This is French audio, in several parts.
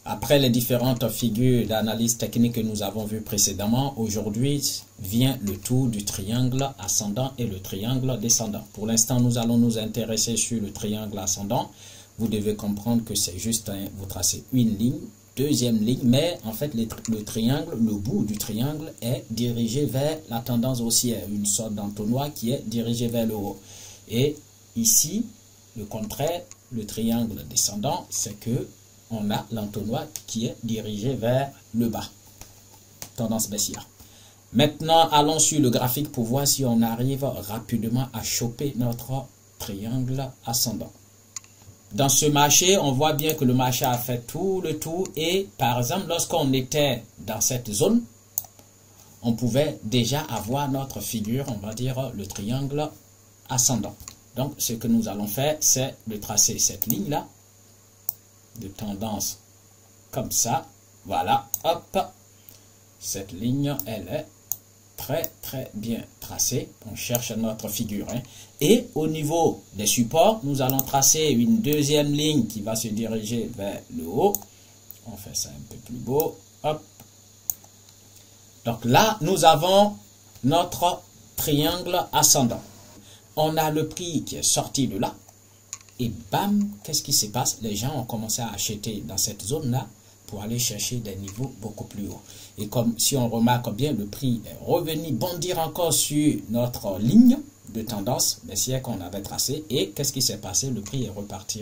Après les différentes figures d'analyse technique que nous avons vues précédemment, aujourd'hui vient le tour du triangle ascendant et le triangle descendant. Pour l'instant, nous allons nous intéresser sur le triangle ascendant. Vous devez comprendre que c'est juste, vous tracez une ligne, deuxième ligne, mais en fait le triangle, le bout du triangle est dirigé vers la tendance haussière, une sorte d'entonnoir qui est dirigé vers le haut. Et ici, le contraire, le triangle descendant, c'est que on a l'entonnoir qui est dirigé vers le bas, tendance baissière. Maintenant, allons sur le graphique pour voir si on arrive rapidement à choper notre triangle ascendant. Dans ce marché, on voit bien que le marché a fait tout le tour et par exemple, lorsqu'on était dans cette zone, on pouvait déjà avoir notre figure, on va dire le triangle ascendant. Donc, ce que nous allons faire, c'est de tracer cette ligne-là, de tendance comme ça, voilà, hop, cette ligne, elle est très bien tracée, on cherche notre figure, et au niveau des supports, nous allons tracer une deuxième ligne qui va se diriger vers le haut, on fait ça un peu plus beau, hop, donc là, nous avons notre triangle ascendant, on a le prix qui est sorti de là, et bam, qu'est-ce qui se passe? Les gens ont commencé à acheter dans cette zone-là pour aller chercher des niveaux beaucoup plus hauts. Et comme si on remarque bien, le prix est revenu bondir encore sur notre ligne de tendance baissière qu'on avait tracée. Et qu'est-ce qui s'est passé? Le prix est reparti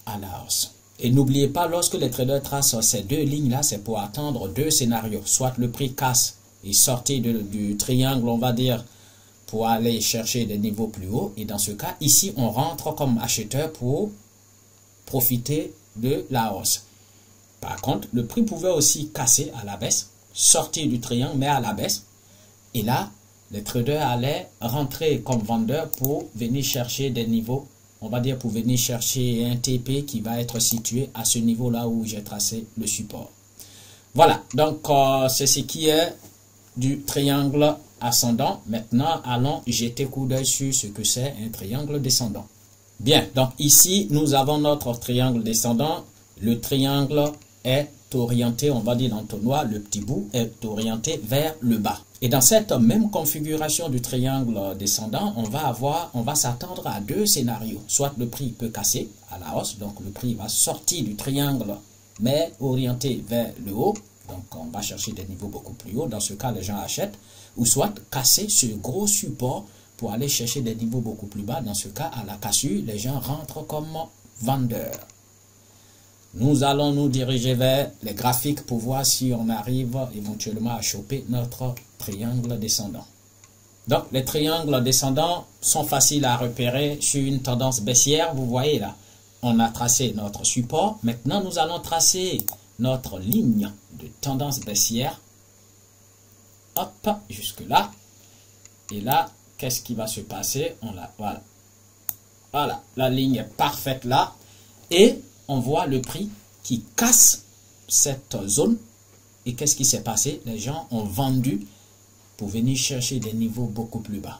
à la hausse. Et n'oubliez pas, lorsque les traders tracent ces deux lignes-là, c'est pour attendre deux scénarios. Soit le prix casse et sortir du triangle, on va dire, pour aller chercher des niveaux plus hauts. Et dans ce cas, ici, on rentre comme acheteur pour profiter de la hausse. Par contre, le prix pouvait aussi casser à la baisse, sortir du triangle, mais à la baisse. Et là, les traders allaient rentrer comme vendeurs pour venir chercher des niveaux, on va dire pour venir chercher un TP qui va être situé à ce niveau-là où j'ai tracé le support. Voilà, donc c'est ce qui est du triangle ascendant. Maintenant, allons jeter coup d'œil sur ce que c'est un triangle descendant. Bien, donc ici, nous avons notre triangle descendant. Le triangle est orienté, on va dire l'entonnoir, le petit bout est orienté vers le bas. Et dans cette même configuration du triangle descendant, on va s'attendre à deux scénarios. Soit le prix peut casser à la hausse, donc le prix va sortir du triangle, mais orienté vers le haut. Donc on va chercher des niveaux beaucoup plus hauts. Dans ce cas, les gens achètent. Ou soit casser ce gros support pour aller chercher des niveaux beaucoup plus bas. Dans ce cas, à la cassure, les gens rentrent comme vendeurs. Nous allons nous diriger vers les graphiques pour voir si on arrive éventuellement à choper notre triangle descendant. Donc, les triangles descendants sont faciles à repérer sur une tendance baissière. Vous voyez là, on a tracé notre support. Maintenant, nous allons tracer notre ligne de tendance baissière. Hop, jusque là. Et là, qu'est-ce qui va se passer? Voilà. Voilà, la ligne est parfaite là. Et on voit le prix qui casse cette zone. Et qu'est-ce qui s'est passé? Les gens ont vendu pour venir chercher des niveaux beaucoup plus bas.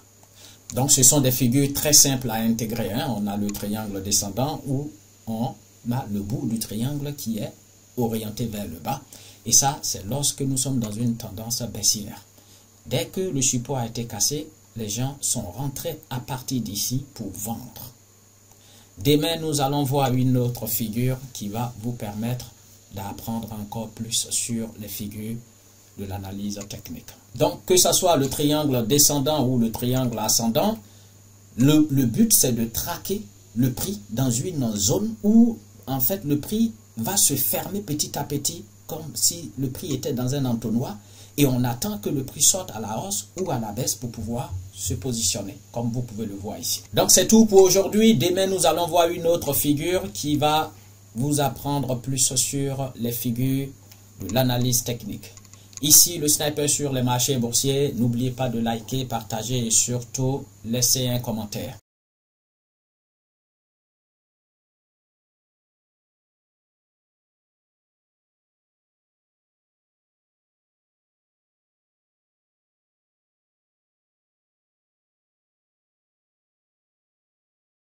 Donc, ce sont des figures très simples à intégrer. On a le triangle descendant où on a le bout du triangle qui est orienté vers le bas. Et ça, c'est lorsque nous sommes dans une tendance baissière. Dès que le support a été cassé, les gens sont rentrés à partir d'ici pour vendre. Demain, nous allons voir une autre figure qui va vous permettre d'apprendre encore plus sur les figures de l'analyse technique. Donc, que ce soit le triangle descendant ou le triangle ascendant, le but, c'est de traquer le prix dans une zone où, en fait, le prix va se fermer petit à petit, comme si le prix était dans un entonnoir, et on attend que le prix sorte à la hausse ou à la baisse pour pouvoir se positionner, comme vous pouvez le voir ici. Donc, c'est tout pour aujourd'hui. Demain, nous allons voir une autre figure qui va vous apprendre plus sur les figures de l'analyse technique. Ici, le sniper sur les marchés boursiers. N'oubliez pas de liker, partager et surtout laisser un commentaire.